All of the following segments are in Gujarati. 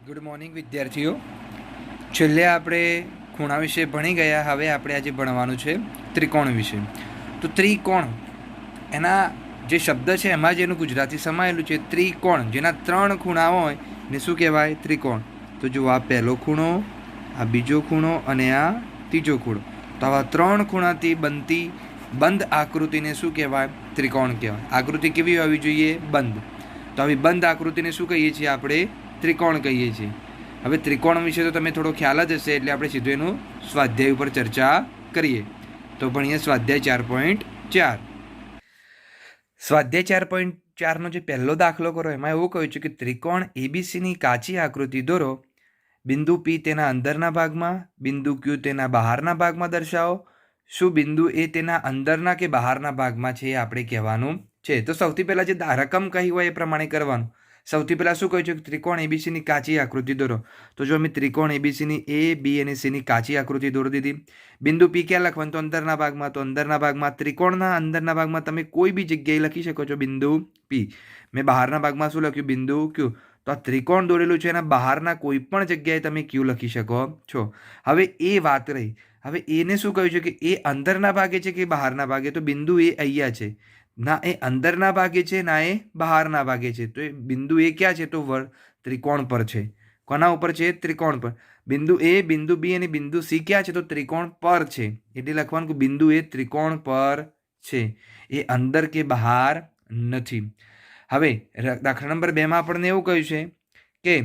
ગુડ મોર્નિંગ વિદ્યાર્થીઓ. છેલ્લે આપણે ખૂણા વિશે ભણી ગયા. હવે આપણે આજે ભણવાનું છે ત્રિકોણ વિશે. તો ત્રિકોણ એના જે શબ્દ છે એમાં જ એનું ગુજરાતી સમાયેલું છે. ત્રિકોણ જેના 3 ખૂણા હોય ને શું કહેવાય? ત્રિકોણ. તો જો આ પહેલો ખૂણો, આ બીજો ખૂણો અને આ ત્રીજો ખૂણો. તો આવા 3 ખૂણાથી બનતી બંધ આકૃતિને શું કહેવાય? ત્રિકોણ કહેવાય. આકૃતિ કેવી હોવી જોઈએ? બંધ. તો આવી બંધ આકૃતિને શું કહીએ છીએ આપણે? ત્રિકોણ કહીએ છીએ. હવે ત્રિકોણ વિશે તો તમે થોડો ખ્યાલ જ હશે, એટલે આપણે સીધું એનું સ્વાધ્યાય ઉપર ચર્ચા કરીએ. તો ભણીએ સ્વાધ્યાય 4.4. સ્વાધ્યાય 4.4નો જે પહેલો દાખલો કરો એમાં એવું કહ્યું છે કે ત્રિકોણ એબીસીની કાચી આકૃતિ દોરો. બિંદુ પી તેના અંદરના ભાગમાં, બિંદુ ક્યુ તેના બહારના ભાગમાં દર્શાવો. શું બિંદુ એ તેના અંદરના કે બહારના ભાગમાં છે એ આપણે કહેવાનું છે. તો સૌથી પહેલાં જે રકમ કહી હોય એ પ્રમાણે કરવાનું. સૌથી પહેલાં શું કહ્યું છે કે ત્રિકોણ એબીસીની કાચી આકૃતિ દોરો. તો જો અમે ત્રિકોણ એબીસીની એ, બી અને સીની કાચી આકૃતિ દોરી દીધી. બિંદુ પી ક્યાં લખવાનું? તો અંદરના ભાગમાં. તો અંદરના ભાગમાં ત્રિકોણના અંદરના ભાગમાં તમે કોઈ બી જગ્યાએ લખી શકો છો બિંદુ પી. મેં બહારના ભાગમાં શું લખ્યું? બિંદુ ક્યુ. તો આ ત્રિકોણ દોરેલું છે એના બહારના કોઈ પણ જગ્યાએ તમે ક્યુ લખી શકો છો. હવે એ વાત રહી. હવે એને શું કહ્યું છે કે એ અંદરના ભાગે છે કે બહારના ભાગે? તો બિંદુ એ અહીંયા છે. ના એ અંદરના ભાગે છે, ના એ બહારના ભાગે છે. તો એ બિંદુ એ ક્યાં છે? તો ત્રિકોણ પર છે. કોના ઉપર છે? ત્રિકોણ પર. બિંદુ એ, બિંદુ બી અને બિંદુ સી ક્યાં છે? તો ત્રિકોણ પર છે. એટલે લખવાનું કે બિંદુ એ ત્રિકોણ પર છે, એ અંદર કે બહાર નથી. હવે દાખલા નંબર 2માં આપણને એવું કહ્યું છે કે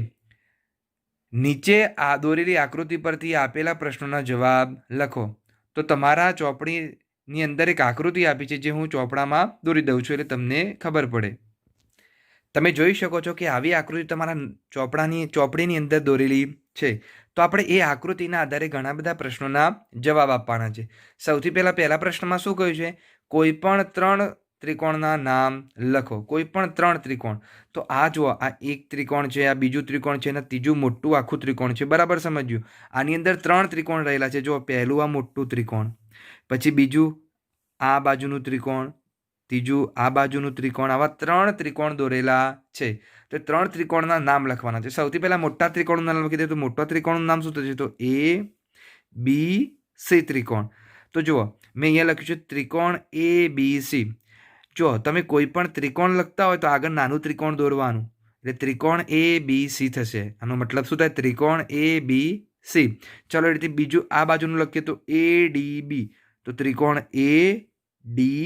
નીચે આ દોરેલી આકૃતિ પરથી આપેલા પ્રશ્નોના જવાબ લખો. તો તમારા ચોપડીની અંદર એક આકૃતિ આપી છે જે હું ચોપડામાં દોરી દઉં છું એટલે તમને ખબર પડે. તમે જોઈ શકો છો કે આવી આકૃતિ તમારા ચોપડીની અંદર દોરેલી છે. તો આપણે એ આકૃતિના આધારે ઘણા બધા પ્રશ્નોના જવાબ આપવાના છે. સૌથી પહેલા પ્રશ્નમાં શું કહ્યું છે? કોઈ પણ 3 ત્રિકોણના નામ લખો. કોઈ પણ 3 ત્રિકોણ. તો આ જુઓ, આ એક ત્રિકોણ છે, આ બીજું ત્રિકોણ છે અને ત્રીજું મોટું આખું ત્રિકોણ છે. બરાબર સમજ્યું? આની અંદર 3 ત્રિકોણ રહેલા છે. જો પહેલું આ મોટું ત્રિકોણ, પછી બીજું આ બાજુનું ત્રિકોણ, ત્રીજું આ બાજુનું ત્રિકોણ. આવા 3 ત્રિકોણ દોરેલા છે. તો 3 ત્રિકોણના નામ લખવાના છે. સૌથી પહેલા મોટા ત્રિકોણનું નામ લખી દે. તો મોટા ત્રિકોણનું નામ શું થશે? તો એ બી સી ત્રિકોણ. તો જુઓ, મેં અહીંયા લખ્યું છે ત્રિકોણ એ બી સી. જો તમે કોઈ પણ ત્રિકોણ લખતા હોય તો આગળ નાનું ત્રિકોણ દોરવાનું, એટલે ત્રિકોણ એ બી સી થશે. આનો મતલબ શું થાય? ત્રિકોણ એ બી સી. ચલો એ રીતે બીજું આ બાજુનું લખીએ તો એ ડી બી. તો ત્રિકોણ એ ડી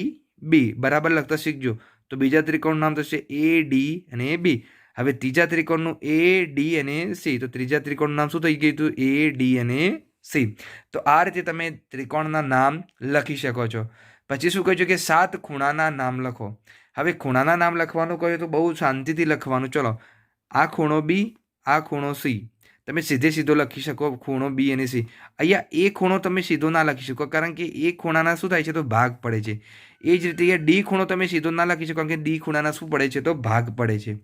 બી. બરાબર લખતા શીખજો. તો બીજા ત્રિકોણનું નામ થશે એ ડી અને બી. હવે ત્રીજા ત્રિકોણનું એ ડી અને સી. તો ત્રીજા ત્રિકોણનું નામ શું થઈ ગયું હતું? એ ડી અને સી. તો આ રીતે તમે ત્રિકોણના નામ લખી શકો છો. પછી શું કહ્યું કે 7 ખૂણાના નામ લખો. હવે ખૂણાના નામ લખવાનું કહ્યું તો બહુ શાંતિથી લખવાનું. ચલો, આ ખૂણો બી, આ ખૂણો સી. તમે સીધો લખી શકો ખૂણો બી અને સી. અહીંયા એ ખૂણો તમે સીધો ના લખી શકો, કારણ કે એ ખૂણાના શું થાય છે? તો ભાગ પડે છે. એ જ રીતે અહીંયા ડી ખૂણો તમે સીધો ના લખી શકો, કારણ કે ડી ખૂણાના શું પડે છે? તો ભાગ પડે છે.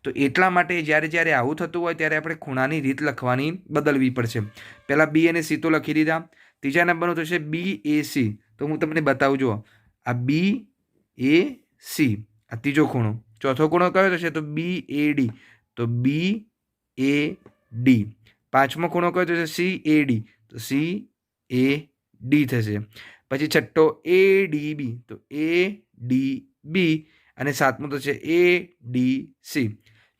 તો એટલા માટે જ્યારે આવું થતું હોય ત્યારે આપણે ખૂણાની રીત લખવાની બદલવી પડશે. પહેલાં બી અને સી તો લખી દીધા. ત્રીજા નંબરનું થશે બી એ સી. તો હું તમને બતાવું. જુઓ, આ બી એ સી, આ ત્રીજો ખૂણો. ચોથો ખૂણો કયો થશે? તો બી એ ડી. તો બી એ ડી. પાંચમો ખૂણો કયો થશે? સી એ ડી. તો સી એ ડી થશે. પછી છઠ્ઠો એ ડી બી. તો એ ડી બી. અને સાતમો થશે એ ડી સી.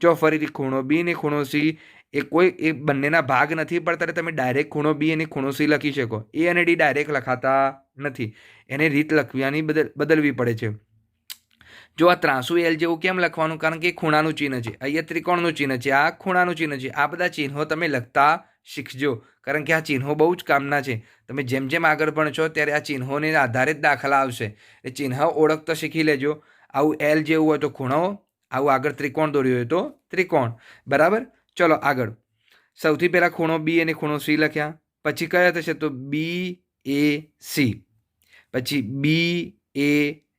જો ફરીથી ખૂણો બી ને ખૂણો સી એ બંનેના ભાગ નથી પડતા, એટલે તમે ડાયરેક્ટ ખૂણો બી અને ખૂણો સી લખી શકો. એ અને ડી ડાયરેક્ટ લખાતા નથી, એને રીત લખવાની બદલવી પડે છે. જો આ ત્રાસુ એલ જેવું કેમ લખવાનું? કારણ કે ખૂણાનું ચિહ્ન છે. અહીંયા ત્રિકોણનું ચિહ્ન છે, આ ખૂણાનું ચિહ્ન છે. આ બધા ચિહ્નો તમે લખતા શીખજો, કારણ કે આ ચિહ્નો બહુ જ કામના છે. તમે જેમ જેમ આગળ ભણશો ત્યારે આ ચિહ્નોને આધારે જ દાખલા આવશે. એ ચિહ્ન ઓળખતા શીખી લેજો. આવું એલ જેવું હોય તો ખૂણો, આવું આગળ ત્રિકોણ દોર્યું હોય તો ત્રિકોણ. બરાબર? ચલો આગળ. સૌથી પહેલાં ખૂણો બી અને ખૂણો સી લખ્યા. પછી કયા થશે? તો બી એ સી, પછી બી એ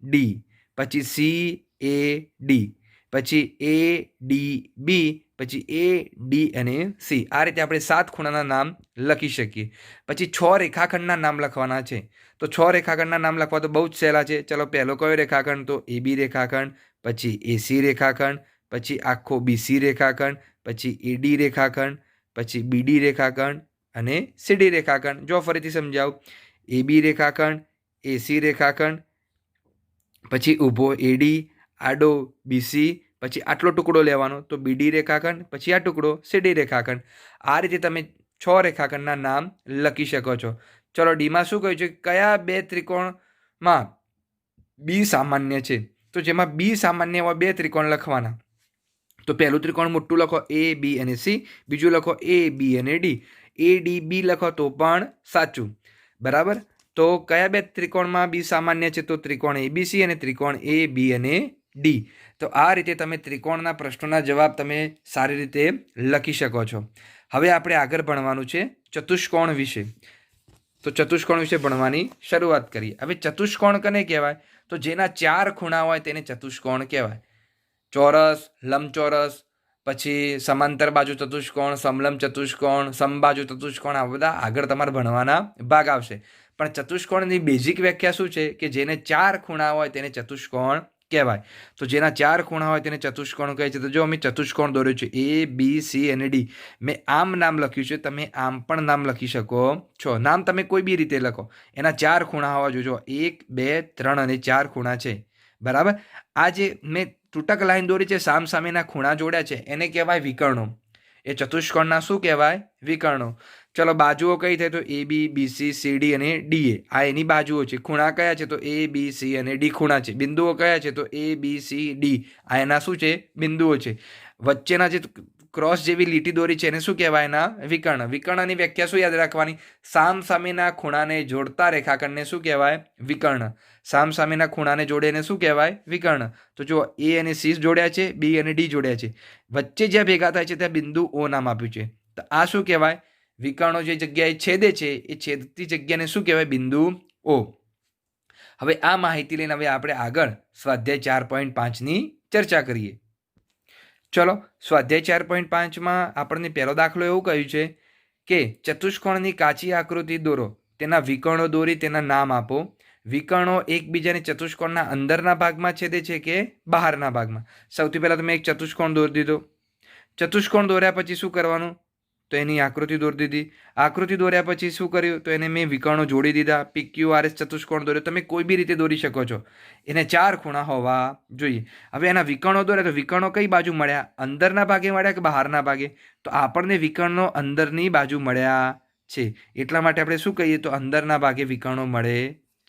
ડી, પછી સી એ ડી, પછી એ ડી બી, પછી એ ડી અને સી. આ રીતે આપણે 7 ખૂણાના નામ લખી શકીએ. પછી 6 રેખાખંડના નામ લખવાના છે. તો 6 રેખાખંડના નામ લખવા તો બહુ જ સહેલા છે. ચલો, પહેલો કયો રેખાખંડ? તો એ બી રેખાખંડ, પછી એસી રેખાખંડ, પછી આખો બીસી રેખાખંડ, પછી એડી રેખાખંડ, પછી બીડી રેખાખંડ અને સીડી રેખાખંડ. જો ફરીથી સમજાવું, એબી રેખાખંડ, એસી રેખાખંડ, પછી ઊભો એડી, આડો બીસી, પછી આટલો ટુકડો લેવાનો તો બીડી રેખાખંડ, પછી આ ટુકડો સીડી રેખાખંડ. આ રીતે તમે 6 રેખાખંડના નામ લખી શકો છો. ચલો ડીમાં શું કહ્યું છે, કયા બે ત્રિકોણમાં બી સામાન્ય છે? તો જેમાં બી સામાન્ય હોય બે ત્રિકોણ લખવાના. તો પહેલું ત્રિકોણ મોટું લખો એ બી અને સી, બીજું લખો એ બી અને ડી. એ ડી બી લખો તો પણ સાચું. બરાબર. તો કયા બે ત્રિકોણમાં બી સામાન્ય છે? તો ત્રિકોણ એબીસી અને ત્રિકોણ એ બી અને ડી. તો આ રીતે તમે ત્રિકોણના પ્રશ્નોના જવાબ તમે સારી રીતે લખી શકો છો. હવે આપણે આગળ ભણવાનું છે ચતુષ્કોણ વિશે. તો ચતુષ્કોણ વિશે ભણવાની શરૂઆત કરીએ. હવે ચતુષ્કોણ કને કહેવાય? તો જેના 4 ખૂણા હોય તેને ચતુષ્કોણ કહેવાય. ચોરસ, લંબચોરસ, પછી સમાંતર બાજુ ચતુષ્કોણ, સમલંબ ચતુષ્કોણ, સમબાજુ ચતુષ્કોણ, આ બધા આગળ તમારે ભણવાના ભાગ આવશે. પણ ચતુષ્કોણની બેઝિક વ્યાખ્યા શું છે કે જેને 4 ખૂણા હોય તેને ચતુષ્કોણ કહેવાય. તો જેના 4 ખૂણા હોય તેને ચતુષ્કોણ કહે છે. તો જો અમે ચતુષ્કોણ દોર્યું છે એ બી સી અને ડી. મેં આમ નામ લખ્યું છે, તમે આમ પણ નામ લખી શકો છો. નામ તમે કોઈ બી રીતે લખો, એના 4 ખૂણા હોવા જોઈએ. 1, 2, 3 અને 4 ખૂણા છે. બરાબર. આ જે મેં તૂટક લાઈન દોરી છે, સામસામેના ખૂણા જોડ્યા છે, એને કહેવાય વિકર્ણો. એ ચતુષ્કોણના શું કહેવાય? વિકર્ણો. ચલો બાજુઓ કઈ થાય? તો એ બી, બીસી, સીડી અને ડી. આ એની બાજુઓ છે. ખૂણા કયા છે? તો એ બી સી અને ડી ખૂણા છે. બિંદુઓ કયા છે? તો એ બી સી ડી. આ એના શું છે? બિંદુઓ છે. વચ્ચેના જે ક્રોસ જેવી લીટી દોરી છે એને શું કહેવાય? એના વિકર્ણ. વિકર્ણની વ્યાખ્યા શું યાદ રાખવાની? સામસામેના ખૂણાને જોડતા રેખાખંડને શું કહેવાય? વિકર્ણ. સામસામેના ખૂણાને જોડે એને શું કહેવાય? વિકર્ણ. તો જો એ અને સી જોડ્યા છે, બી અને ડી જોડ્યા છે, વચ્ચે જ્યાં ભેગા થાય છે ત્યાં બિંદુ ઓ નામ આપ્યું છે. તો આ શું કહેવાય? વિકર્ણો જે જગ્યાએ છેદે છે એ છેદતી જગ્યાને શું કહેવાય? બિંદુ ઓ. હવે આ માહિતી લઈને હવે આપણે આગળ સ્વાધ્યાય 4.5ની ચર્ચા કરીએ. ચલો સ્વાધ્યાય 4.5માં આપણને પહેલો દાખલો એવું કહ્યું છે કે ચતુષ્કોણની કાચી આકૃતિ દોરો, તેના વિકર્ણો દોરી તેના નામ આપો. વિકર્ણો એકબીજાને ચતુષ્કોણના અંદરના ભાગમાં છેદે છે કે બહારના ભાગમાં? સૌથી પહેલાં તમે એક ચતુષ્કોણ દોરી દીધો. ચતુષ્કોણ દોર્યા પછી શું કરવાનું? તો એની આકૃતિ દોરી દીધી. આકૃતિ દોર્યા પછી શું કર્યું? તો એને મેં વિકર્ણો જોડી દીધા. PQRS ચતુષ્કોણ દોર્યો. તમે કોઈ બી રીતે દોરી શકો છો. એને 4 ખૂણા હોવા જોઈએ. હવે એના વિકર્ણો દોર્યા તો વિકર્ણો કઈ બાજુ મળ્યા? અંદરના ભાગે મળ્યા કે બહારના ભાગે? તો આપણને વિકર્ણો અંદરની બાજુ મળ્યા છે. એટલા માટે આપણે શું કહીએ? તો અંદરના ભાગે વિકર્ણો મળે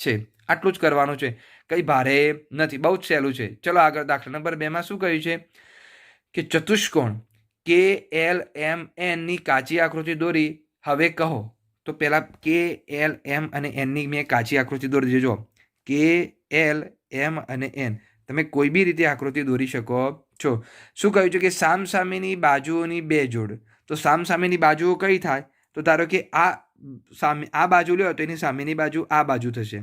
છે. આટલું જ કરવાનું છે. કંઈ ભારે નથી, બહુ જ સહેલું છે. ચલો આગળ દાખલા નંબર 2માં શું કહ્યું છે કે ચતુષ્કોણ KLMN ની કાચી આકૃતિ દોરી. હવે કહો. તો પહેલા KLM અને N ની મેં કાચી આકૃતિ દોરી દેજો. KLM અને N તમે કોઈ બી રીતે આકૃતિ દોરી શકો છો. શું કહ્યું છે કે સામસામેની બાજુઓની 2 જોડ. તો સામસામેની બાજુઓ કઈ થાય? તો ધારો કે આ બાજુ લ્યો તો એની સામેની બાજુ આ બાજુ થશે.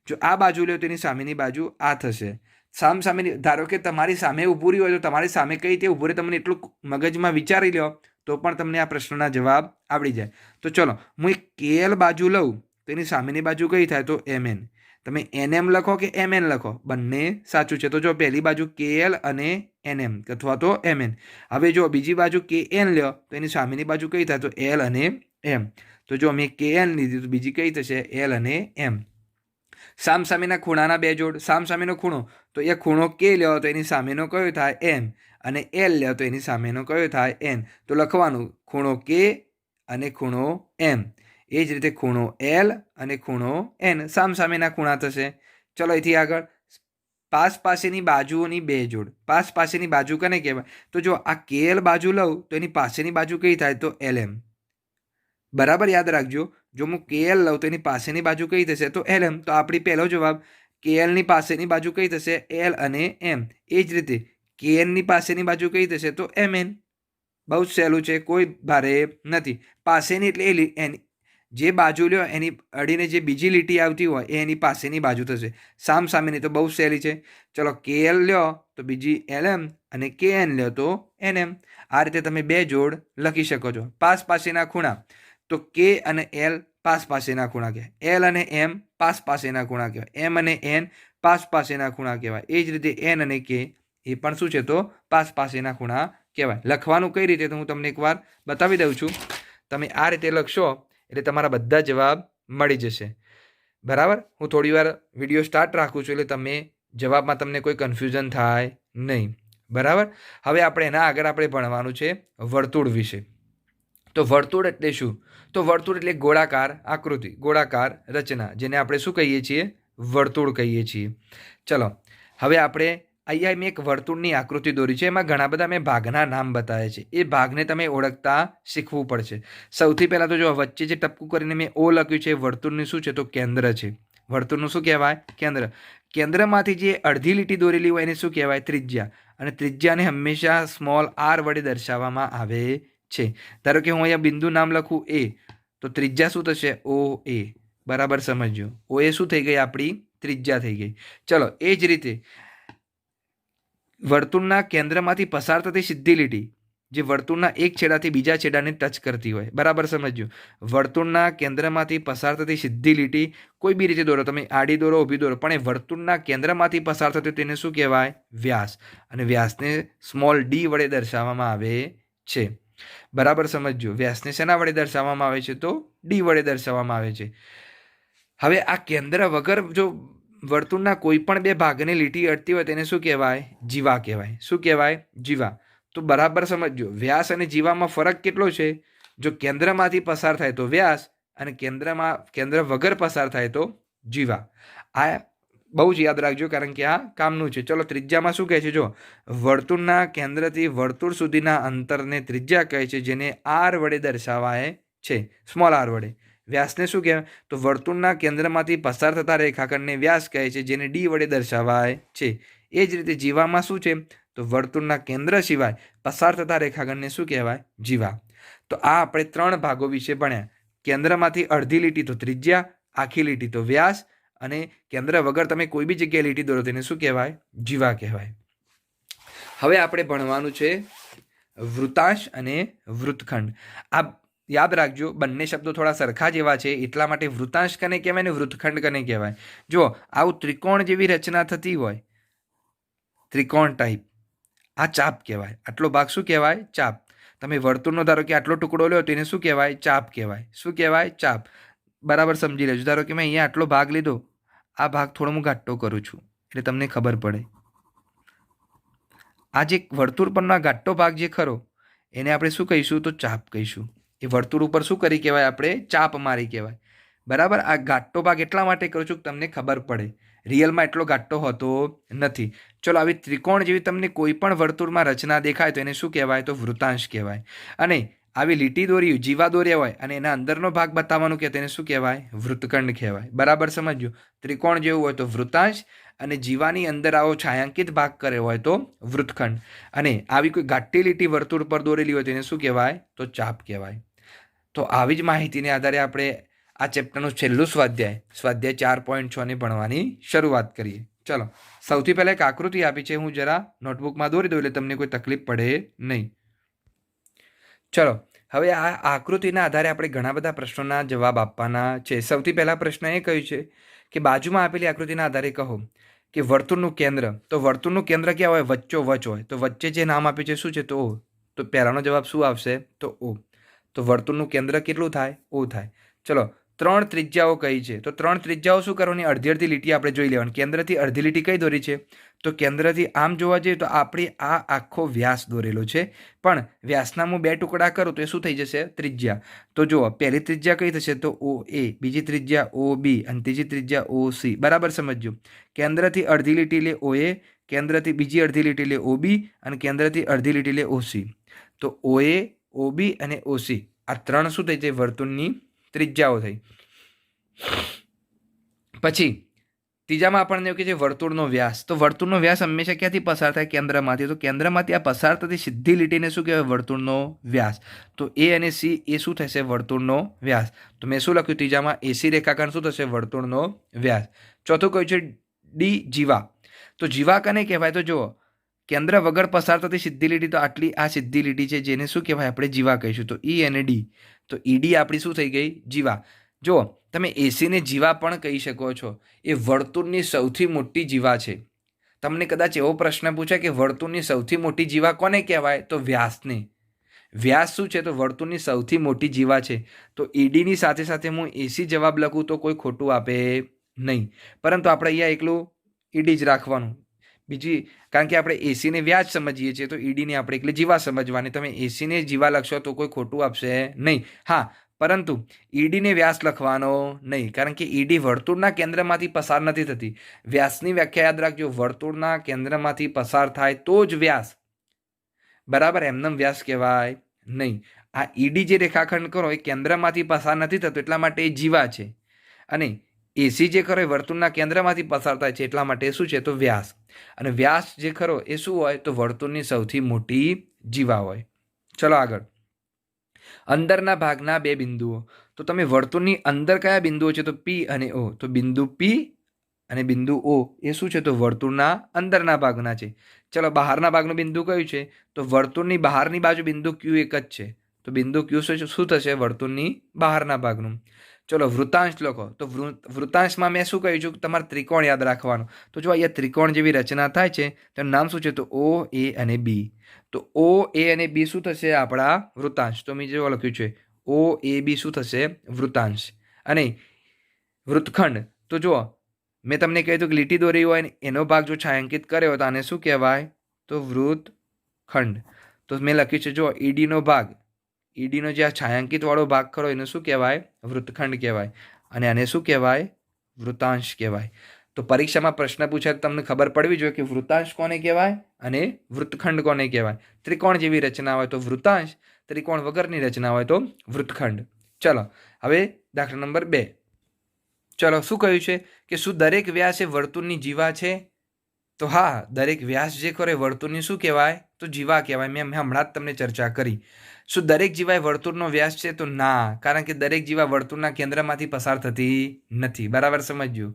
જો આ બાજુ લ્યો તો એની સામેની બાજુ આ થશે. સામસામેની, ધારો કે તમારી સામે ઊભું રહ્યું હોય તો તમારી સામે કઈ રીતે ઊભું રહે તમને એટલું મગજમાં વિચારી લો તો પણ તમને આ પ્રશ્નના જવાબ આવડી જાય. તો ચલો હું એક KL બાજુ લઉં તો એની સામેની બાજુ કઈ થાય? તો MN. તમે NM લખો કે MN લખો, બંને સાચું છે. તો જો પહેલી બાજુ KL અને NM અથવા તો MN. હવે જો બીજી બાજુ KN લ્યો તો એની સામેની બાજુ કઈ થાય? તો L અને M. તો જો અમે KN લીધી તો બીજી કઈ થશે? L અને M. સામસામેના ખૂણાના 2 જોડ. સામસામેનો ખૂણો તો એ ખૂણો K લ્યો તો એની સામેનો કયો થાય? M. અને L લ્યો તો એની સામેનો કયો થાય? N. તો લખવાનું ખૂણો K અને ખૂણો M. એ જ રીતે ખૂણો L અને ખૂણો N સામસામેના ખૂણા થશે. ચલો અહીંથી આગળ પાસેની બાજુઓની 2 જોડ. પાસેની બાજુ કને કહેવાય? તો જો આ KL બાજુ લઉં તો એની પાસેની બાજુ કઈ થાય? તો LM. બરાબર યાદ રાખજો. જો હું KL લઉં તો એની પાસેની બાજુ કઈ થશે? તો LM. તો આપણી પહેલો જવાબ KL ની પાસેની બાજુ કઈ થશે? L અને M. એ જ રીતે KN ની પાસેની બાજુ કઈ થશે? તો MN. બહુ જ સહેલું છે, કોઈ ભારે નથી. પાસેની એટલે જે બાજુ લ્યો એની અડીને જે બીજી લીટી આવતી હોય એ એની પાસેની બાજુ થશે. સામસામેની તો બહુ સહેલી છે. ચલો KL લ્યો તો બીજી LM અને KN લ્યો તો NM. આ રીતે તમે 2 જોડ લખી શકો છો. પાસેના ખૂણા તો K અને L પાસેના ખૂણા કહેવાય. L અને M પાસેના ખૂણા કહેવાય. M અને N પાસેના ખૂણા કહેવાય. એ જ રીતે N અને K એ પણ શું છે? તો પાસેના ખૂણા કહેવાય. લખવાનું કઈ રીતે તો હું તમને એકવાર બતાવી દઉં છું. તમે આ રીતે લખશો એટલે તમારા બધા જવાબ મળી જશે. બરાબર. હું થોડી વાર વિડીયો સ્ટાર્ટ રાખું છું એટલે તમે જવાબમાં તમને કોઈ કન્ફ્યુઝન થાય નહીં. બરાબર. હવે આપણે એના આગળ આપણે ભણવાનું છે વર્તુળ વિશે. તો વર્તુળ એટલે શું? તો વર્તુળ એટલે ગોળાકાર આકૃતિ, ગોળાકાર રચના, જેને આપણે શું કહીએ છીએ? વર્તુળ કહીએ છીએ. ચલો હવે આપણે અહીંયા મેં એક વર્તુળની આકૃતિ દોરી છે. એમાં ઘણા બધા મેં ભાગના નામ બતાવ્યા છે. એ ભાગને તમે ઓળખતા શીખવું પડશે. સૌથી પહેલાં તો જો વચ્ચે જે ટપકું કરીને મેં ઓ લખ્યું છે, વર્તુળનું શું છે? તો કેન્દ્ર છે. વર્તુળનું શું કહેવાય? કેન્દ્ર. કેન્દ્રમાંથી જે અડધી લીટી દોરેલી હોય એને શું કહેવાય? ત્રિજ્યા. અને ત્રિજ્યાને હંમેશા સ્મોલ આર વડે દર્શાવવામાં આવે છે. ધારો કે હું અહીંયા બિંદુ નામ લખું એ, તો ત્રિજ્યા શું થશે? ઓ એ. બરાબર સમજ્યો? ઓ એ શું થઈ ગઈ? આપણી ત્રિજ્યા થઈ ગઈ. ચલો એ જ રીતે વર્તુળના કેન્દ્રમાંથી પસાર થતી સીધી લીટી જે વર્તુળના એક છેડાથી બીજા છેડાને ટચ કરતી હોય. બરાબર સમજ્યો? વર્તુળના કેન્દ્રમાંથી પસાર થતી સીધી લીટી કોઈ બી રીતે દોરો, તમે આડી દોરો, ઊભી દોરો, પણ એ વર્તુળના કેન્દ્રમાંથી પસાર થતી તેને શું કહેવાય? વ્યાસ. અને વ્યાસને સ્મોલ ડી વડે દર્શાવવામાં આવે છે. બરાબર સમજ્યો? વ્યાસને શેના વડે દર્શાવવામાં આવે છે? તો ડી વડે દર્શાવવામાં આવે છે. હવે આ કેન્દ્ર વગર જો વર્તુળના કોઈ પણ બે ભાગને લીટી અડતી હોય તેને શું કહેવાય? જીવા કહેવાય. શું કહેવાય? જીવા. તો બરાબર સમજજો, વ્યાસ અને જીવામાં ફરક કેટલો છે? જો કેન્દ્રમાંથી પસાર થાય તો વ્યાસ, અને કેન્દ્ર વગર પસાર થાય તો જીવા. આ બહુ જ યાદ રાખજો, કારણ કે આ કામનું છે. ચલો ત્રિજ્યામાં શું કહે છે? જો વર્તુળના કેન્દ્રથી વર્તુળ સુધીના અંતરને ત્રિજ્યા કહે છે, જેને આર વડે દર્શાવાય છે, સ્મોલ આર વડે. વ્યાસને શું કહેવાય? તો વર્તુળના કેન્દ્રમાંથી પસાર થતા રેખાખંડને વ્યાસ કહે છે, જેને ડી વડે દર્શાવાય છે. એ જ રીતે જીવામાં શું છે? તો વર્તુળના કેન્દ્ર સિવાય પસાર થતા રેખાખંડને શું કહેવાય? જીવા. તો આ આપણે 3 ભાગો વિશે ભણ્યા. કેન્દ્રમાંથી અડધી લીટી તો ત્રિજ્યા, આખી લીટી તો વ્યાસ, અને કેન્દ્ર વગર તમે કોઈ બી જગ્યાએ લીટી દોરો તેને શું કહેવાય? જીવા કહેવાય. હવે આપણે ભણવાનું છે વૃતાંશ અને વૃત્તખંડ. આ યાદ રાખજો, બંને શબ્દો થોડા સરખા જેવા છે, એટલા માટે વૃતાંશ કને કહેવાય ને વૃત્તખંડ કને કહેવાય. જો આવું ત્રિકોણ જેવી રચના થતી હોય, ત્રિકોણ ટાઈપ, આ ચાપ કહેવાય. આટલો ભાગ શું કહેવાય? ચાપ. તમે વર્તુળનો ધારો કે આટલો ટુકડો લો તો એને શું કહેવાય? ચાપ કહેવાય. શું કહેવાય? ચાપ. બરાબર સમજી લેજો. ધારો કે મેં અહીંયા આટલો ભાગ લીધો, આ ભાગ થોડો હું ઘાટો કરું છું એટલે તમને ખબર પડે. આ જે વર્તુળ પરનો ઘાટો ભાગ જે ખરો એને આપણે શું કહીશું? તો ચાપ કહીશું. એ વર્તુળ ઉપર શું કરી કહેવાય? આપણે ચાપ મારી કહેવાય. બરાબર. આ ઘાટો ભાગ એટલા માટે કરું છું કે તમને ખબર પડે, રિયલમાં એટલો ઘાટો હોતો નથી. ચલો આવી ત્રિકોણ જેવી તમને કોઈ પણ વર્તુળમાં રચના દેખાય તો એને શું કહેવાય? તો વૃતાંશ કહેવાય. અને આવી લીટી દોરી, જીવા દોર્યા હોય અને એના અંદરનો ભાગ બતાવવાનું કે તેને શું કહેવાય? વૃત્તખંડ કહેવાય. બરાબર સમજ્યો? ત્રિકોણ જેવું હોય તો વૃતાંશ, અને જીવાની અંદર આવો છાयांકિત ભાગ કર્યો હોય તો વૃત્તખંડ. અને આવી કોઈ ઘાટી લીટી વર્તુળ પર દોરેલી હોય તેને શું કહેવાય? તો ચાપ કહેવાય. તો આવી જ માહિતીને આધારે આપણે આ ચેપ્ટરનું છેલ્લું સ્વાધ્યાય 4.6 ને ભણવાની શરૂઆત કરીએ. ચલો સૌથી પહેલાં એક આકૃતિ આપી છે, હું જરા નોટબુકમાં દોરી દઉં એટલે તમને કોઈ તકલીફ પડે નહીં. ચલો હવે આ આકૃતિના આધારે આપણે ઘણા બધા પ્રશ્નોના જવાબ આપવાના છે. સૌથી પહેલા પ્રશ્ન એ કહ્યું છે કે બાજુમાં આપેલી આકૃતિના આધારે કહો કે વર્તુળનું કેન્દ્ર. તો વર્તુળનું કેન્દ્ર ક્યાં હોય? વચ્ચોવચ હોય. તો વચ્ચે જે નામ આપ્યું છે શું છે? તો ઓ. તો પહેલાનો જવાબ શું આવશે? તો ઓ. તો વર્તુળનું કેન્દ્ર કેટલું થાય? ઓ થાય. ચલો 3 ત્રિજ્યાઓ કઈ છે? તો 3 ત્રિજ્યાઓ શું કરવાની? અડધી અડધી લીટી આપણે જોઈ લેવાની. કેન્દ્રથી અડધી લીટી કઈ દોરી છે? તો કેન્દ્રથી આમ જોવા જઈએ તો આપણે આ આખો વ્યાસ દોરેલો છે, પણ વ્યાસના હું 2 ટુકડા કરું તો એ શું થઈ જશે? ત્રિજ્યા. તો જુઓ, પહેલી ત્રિજ્યા કઈ થશે? તો ઓ એ, બીજી ત્રિજ્યા ઓ બી, અને ત્રીજી ત્રિજ્યા ઓ સી. બરાબર સમજ્યો? કેન્દ્રથી અડધી લીટી લે ઓ એ, કેન્દ્રથી બીજી અડધી લીટી લે ઓ બી, અને કેન્દ્રથી અડધી લીટી લે ઓ સી. તો ઓ એ, ઓ બી અને ઓ સી આ 3 શું થઈ જાય? વર્તુળની ત્રિજ્યાઓ થઈ. પછી ત્રીજામાં આપણને એવું કે છે વર્તુળનો વ્યાસ. તો વર્તુળનો વ્યાસ હંમેશા ક્યાંથી પસાર થાય? કેન્દ્રમાંથી. તો કેન્દ્રમાંથી આ પસાર થતી સીધી લીટીને શું કહેવાય? વર્તુળનો વ્યાસ. તો એ અને સી એ શું થશે? વર્તુળનો વ્યાસ. તો મેં શું લખ્યું ત્રીજામાં? એસી રેખાખંડ શું થશે? વર્તુળનો વ્યાસ. ચોથું કહ્યું છે ડી જીવા. તો જીવા કને કહેવાય? તો જુઓ, કેન્દ્ર વગર પસાર થતી સીધી લીટી, તો આટલી આ સીધી લીટી છે જેને શું કહેવાય? આપણે જીવા કહીશું. તો ઈ અને ડી. તો ઈડી આપણી શું થઈ ગઈ? જીવા. જો તમે એસીને જીવા પણ કહી શકો છો. એ વર્તુળની સૌથી મોટી જીવા છે. તમને કદાચ એવો પ્રશ્ન પૂછે કે વર્તુળની સૌથી મોટી જીવા કોને કહેવાય, તો વ્યાસને. વ્યાસ શું છે, તો વર્તુળની સૌથી મોટી જીવા છે. તો ઈડીની સાથે સાથે હું એસી જવાબ લખું તો કોઈ ખોટું આપે નહીં, પરંતુ આપણે અહીંયા એકલું ઈડી જ રાખવાનું. બીજી, કારણ કે આપણે એસીને વ્યાજ સમજીએ છીએ, તો ઈડીને આપણે એકલી જીવા સમજવાની. તમે એસીને જીવા લખશો તો કોઈ ખોટું આપશે નહીં. હા, પરંતુ ઈડીને વ્યાસ લખવાનો નહીં, કારણ કે ઈડી વર્તુળના કેન્દ્રમાંથી પસાર નથી થતી. વ્યાસની વ્યાખ્યા યાદ રાખજો, વર્તુળના કેન્દ્રમાંથી પસાર થાય તો જ વ્યાસ. બરાબર, એમનેમ વ્યાસ કહેવાય નહીં. આ ઈડી જે રેખાખંડ કરો એ કેન્દ્રમાંથી પસાર નથી થતો, એટલા માટે એ જીવા છે. અને એસી જે ખરો એ વર્તુળના કેન્દ્રમાંથી પસાર થાય છે, એટલા માટે શું છે, તો વ્યાસ. અને વ્યાસ જે ખરો એ શું હોય, તો વર્તુળની સૌથી મોટી જીવા હોય. ચલો આગળ. અંદરના ભાગના બે બિંદુઓ. તો તમે વર્તુળની અંદર કયા બિંદુઓ છે, તો પી અને ઓ. તો બિંદુ પી અને બિંદુ ઓ એ શું છે, તો વર્તુળના અંદરના ભાગના છે. ચલો, બહારના ભાગનું બિંદુ કયું છે, તો વર્તુળની બહારની બાજુ બિંદુ ક્યુ એક જ છે. તો બિંદુ ક્યુ શું થશે, વર્તુળની બહારના ભાગનું. ચલો, વૃતાંશ લખો. તો વૃતાંશમાં મેં શું કહ્યું છું, તમારે ત્રિકોણ યાદ રાખવાનું. તો જો અહીંયા ત્રિકોણ જેવી રચના થાય છે, તેનું નામ શું છે, તો ઓ, એ અને બી. તો ઓ, એ અને બી શું થશે, આપણા વૃતાંશ. તો મેં જેવો લખ્યું છે ઓ, એ, બી શું થશે, વૃતાંશ. અને વૃત્તખંડ, તો જુઓ મેં તમને કહ્યું હતું કે લીટી દોરી હોય ને એનો ભાગ જો છાંયાંકિત કર્યો હોય તો આને શું કહેવાય, તો વૃત્તખંડ. તો મેં લખ્યું છે જો ઈડીનો ભાગ, ઈડીનો જે આ છાંયાંકિત વાળો ભાગ ખરો એને શું કહેવાય, વૃત્તખંડ કહેવાય. અને આને શું કહેવાય, વૃતાંશ કહેવાય. તો પરીક્ષામાં પ્રશ્ન પૂછાય તો તમને ખબર પડવી જોઈએ કે વૃતાંશ કોને કહેવાય અને વૃત્તખંડ કોને કહેવાય. ત્રિકોણ જેવી રચના હોય તો વૃતાંશ, ત્રિકોણ વગરની રચના હોય તો વૃત્તખંડ. ચલો હવે દાખલા નંબર 2. ચલો, શું કહ્યું છે કે શું દરેક વ્યાસ એ વર્તુળની જીવા છે? તો હા, દરેક વ્યાસ જે કરે વર્તુળની શું કહેવાય, તો જીવા કહેવાય. મેં હમણાં જ તમને ચર્ચા કરી. શું દરેક જીવા એ વર્તુળનો વ્યાસ છે? તો ના, કારણ કે દરેક જીવા વર્તુળના કેન્દ્રમાંથી પસાર થતી નથી. બરાબર સમજ્યું?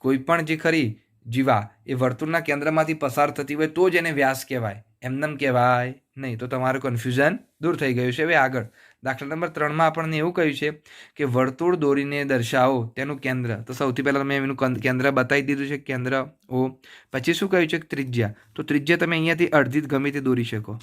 કોઈ પણ જે ખરી જીવા એ વર્તુળના કેન્દ્રમાંથી પસાર થતી હોય તો જ એને વ્યાસ કહેવાય, એમનેમ કહેવાય નહીં. તો તમારું કન્ફ્યુઝન દૂર થઈ ગયું છે. હવે આગળ દાખલા નંબર 3માં આપણને એવું કહ્યું છે કે વર્તુળ દોરીને દર્શાવો તેનું કેન્દ્ર. તો સૌથી પહેલાં મેં એનું કેન્દ્ર બતાવી દીધું છે, કેન્દ્ર ઓ. પછી શું કહ્યું છે, ત્રિજ્યા. તો ત્રિજ્યા તમે અહીંયાથી અડધી ગમે તે દોરી શકો.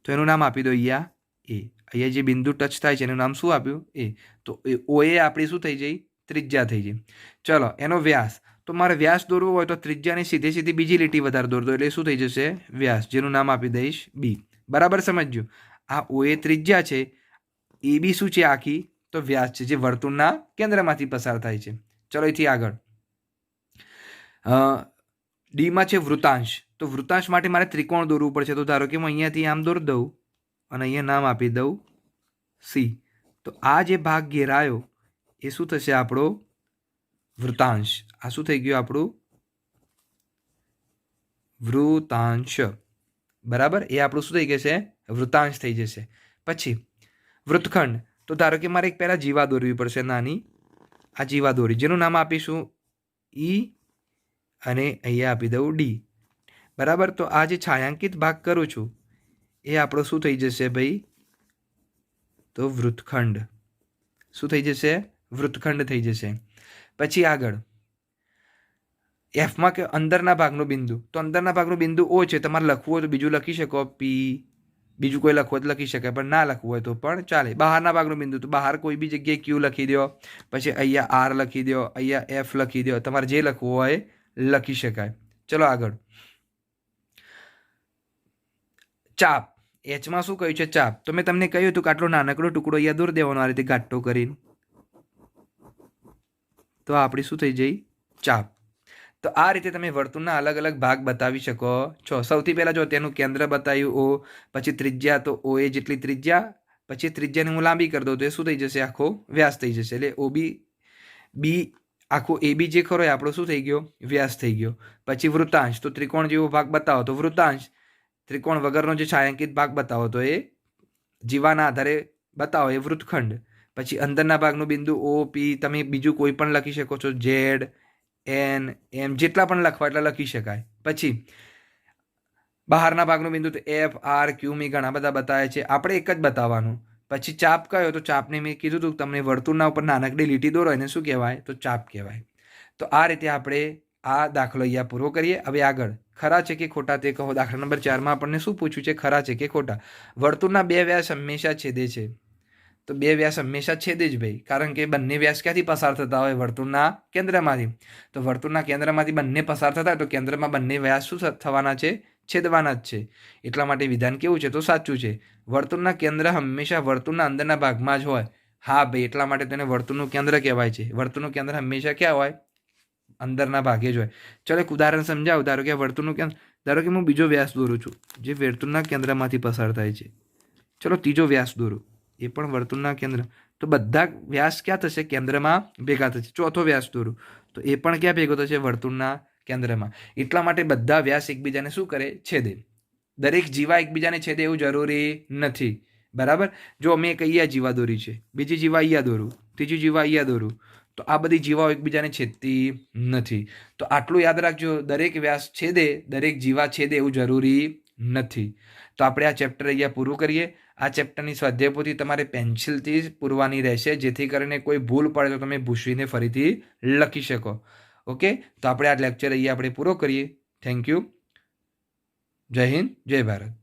તો એનું નામ આપી દો અહીંયા એ. અહીંયા જે બિંદુ ટચ થાય છે એનું નામ શું આપ્યું, એ. તો ઓ એ આપણી શું થઈ જાય, ત્રિજ્યા થઈ જાય. ચલો, એનો વ્યાસ. તો મારે વ્યાસ દોરવો હોય તો ત્રિજ્યાની સીધે સીધી બીજી લીટી વધારે દોર દો, એટલે શું થઈ જશે, વ્યાસ, જેનું નામ આપી દઈશ બી. બરાબર સમજ્યું? આ ઓ એ ત્રિજ્યા છે, એ બી શું છે, આખી તો વ્યાસ છે, જે વર્તુળના કેન્દ્રમાંથી પસાર થાય છે. ચલો અહીંથી આગળ. ડીમાં છે વૃતાંશ. તો વૃતાંશ માટે મારે ત્રિકોણ દોરવું પડશે. તો ધારો કે હું અહીંયાથી આમ દોર દઉં અને અહીંયા નામ આપી દઉં સી. તો આ જે ભાગ ઘેરાયો એ શું થશે, આપણો વૃતાંશ. આ શું થઈ ગયું, આપણું વૃતાંશ. બરાબર, એ આપણું શું થઈ જશે, વૃતાંશ થઈ જશે. પછી વૃત્તખંડ. તો ધારો કે મારે એક પહેલાં જીવા દોરવી પડશે, નાની. આ જીવા દોરી, જેનું નામ આપીશું ઈ અને અહીંયા આપી દઉં ડી. બરાબર, તો આ જે છાયાંકિત ભાગ કરું છું એ આપણો શું થઈ જશે ભાઈ, તો વૃત્તખંડ. શું થઈ જશે, વૃત્તખંડ થઈ જશે. પછી આગળ એફમાં કે અંદરના ભાગનો બિંદુ. તો અંદરના ભાગનો બિંદુ ઓ છે. તમારે લખવું હોય તો બીજું લખી શકો, પી. બીજું કોઈ લખવું હોય તો લખી શકાય, પણ ના લખવું હોય તો પણ ચાલે. બહારના ભાગનો બિંદુ, તો બહાર કોઈ બી જગ્યાએ ક્યુ લખી દો, પછી અહીંયા આર લખી દો, અહીંયા એફ લખી દો. તમારે જે લખવું હોય લખી શકાય. ચલો આગળ. ચાપ. એચમાં શું કહ્યું છે, ચાપ. તો મેં તમને કહ્યું હતું કે આટલો નાનકડો ટુકડો અહીંયા દૂર દેવાનો, આ રીતે ગાંઠો કરીને. તો આપણી શું થઈ જઈ, ચાપ. તો આ રીતે તમે વર્તુળના અલગ અલગ ભાગ બતાવી શકો છો. સૌથી પહેલાં જો તેનું કેન્દ્ર બતાવ્યું ઓ, પછી ત્રિજ્યા, તો ઓ એ જેટલી ત્રિજ્યા, પછી ત્રિજ્યાને હું લાંબી કરી દઉં તો એ શું થઈ જશે, આખો વ્યાસ થઈ જશે. એટલે ઓ બી આખો એ બી જે ખરો એ આપણો શું થઈ ગયો, વ્યાસ થઈ ગયો. પછી વૃતાંશ. તો ત્રિકોણ જેવો ભાગ બતાવો તો વૃતાંશ. ત્રિકોણ વગરનો જે છાયાંકિત ભાગ બતાવો તો એ જીવાના આધારે બતાવો, એ વૃત્તખંડ. પછી અંદરના ભાગનું બિંદુ ઓ, પી. તમે બીજું કોઈ પણ લખી શકો છો, ઝેડ, એન, એમ, જેટલા પણ લખવા એટલા લખી શકાય. પછી બહારના ભાગનું બિંદુ તો એફ, આર, ક્યુ. મેં ઘણા બધા બતાવ્યા છે, આપણે એક જ બતાવવાનું. પછી ચાપ કયો, તો ચાપને મેં કીધું હતું તમને વર્તુળના ઉપર નાનકડી લીટી દોરો એને શું કહેવાય, તો ચાપ કહેવાય. તો આ રીતે આપણે આ દાખલો અહીંયા પૂરો કરીએ. હવે આગળ ખરા છે કે ખોટા તે કહો. દાખલા નંબર 4માં આપણને શું પૂછ્યું છે? ખરા છે કે ખોટા. વર્તુળના બે વ્યાસ હંમેશા છેદે છે. તો બે વ્યાસ હંમેશા છેદે જ ભાઈ, કારણ કે બંને વ્યાસ ક્યાંથી પસાર થતા હોય? વર્તુળના કેન્દ્રમાંથી. તો વર્તુળના કેન્દ્રમાંથી બંને પસાર થતા હોય તો કેન્દ્રમાં બંને વ્યાસ શું થવાના છે? છેદવાના જ છે. એટલા માટે વિધાન કેવું છે? તો સાચું છે. વર્તુળના કેન્દ્ર હંમેશા વર્તુળના અંદરના ભાગમાં જ હોય. હા ભાઈ, એટલા માટે તેને વર્તુળનું કેન્દ્ર કહેવાય છે. વર્તુળનું કેન્દ્ર હંમેશા ક્યાં હોય? અંદરના ભાગે જ હોય. ચલો એક ઉદાહરણ સમજાવું. ધારો કે વર્તુળનું કેન્દ્ર, ધારો કે હું બીજો વ્યાસ દોરું છું જે વર્તુળના કેન્દ્રમાંથી પસાર થાય છે. ચલો ત્રીજો વ્યાસ દોરું, એ પણ વર્તુળના કેન્દ્ર. તો બધા વ્યાસ ક્યાં થશે? કેન્દ્રમાં ભેગા થશે. ચોથો વ્યાસ દોરું તો એ પણ ક્યાં ભેગો થશે? વર્તુળના કેન્દ્રમાં. એટલા માટે બધા વ્યાસ એકબીજાને શું કરે? છેદે. દરેક જીવા એકબીજાને છેદે એવું જરૂરી નથી. બરાબર. જો મેં એક અહીંયા જીવા દોરી છે, બીજી જીવા અહીંયા દોરું, ત્રીજી જીવા અહીંયા દોરું, તો આ બધી જીવાઓ એકબીજાને છેદતી નથી. તો આટલું યાદ રાખજો, દરેક વ્યાસ છેદે, દરેક જીવા છેદે એવું જરૂરી નથી. તો આપણે આ ચેપ્ટર અહીંયા પૂરું કરીએ. આ ચેપ્ટરની સ્વાધ્યાય પોથી તમારે પેન્સિલથી પૂરવાની રહેશે, જેથી કરીને કોઈ ભૂલ પડે તો તમે ભૂસવીને ફરીથી લખી શકો. ઓકે, તો આપણે આ લેક્ચર અહીંયા આપણે પૂરો કરીએ. Thank you. જય હિન્દ, જય ભારત.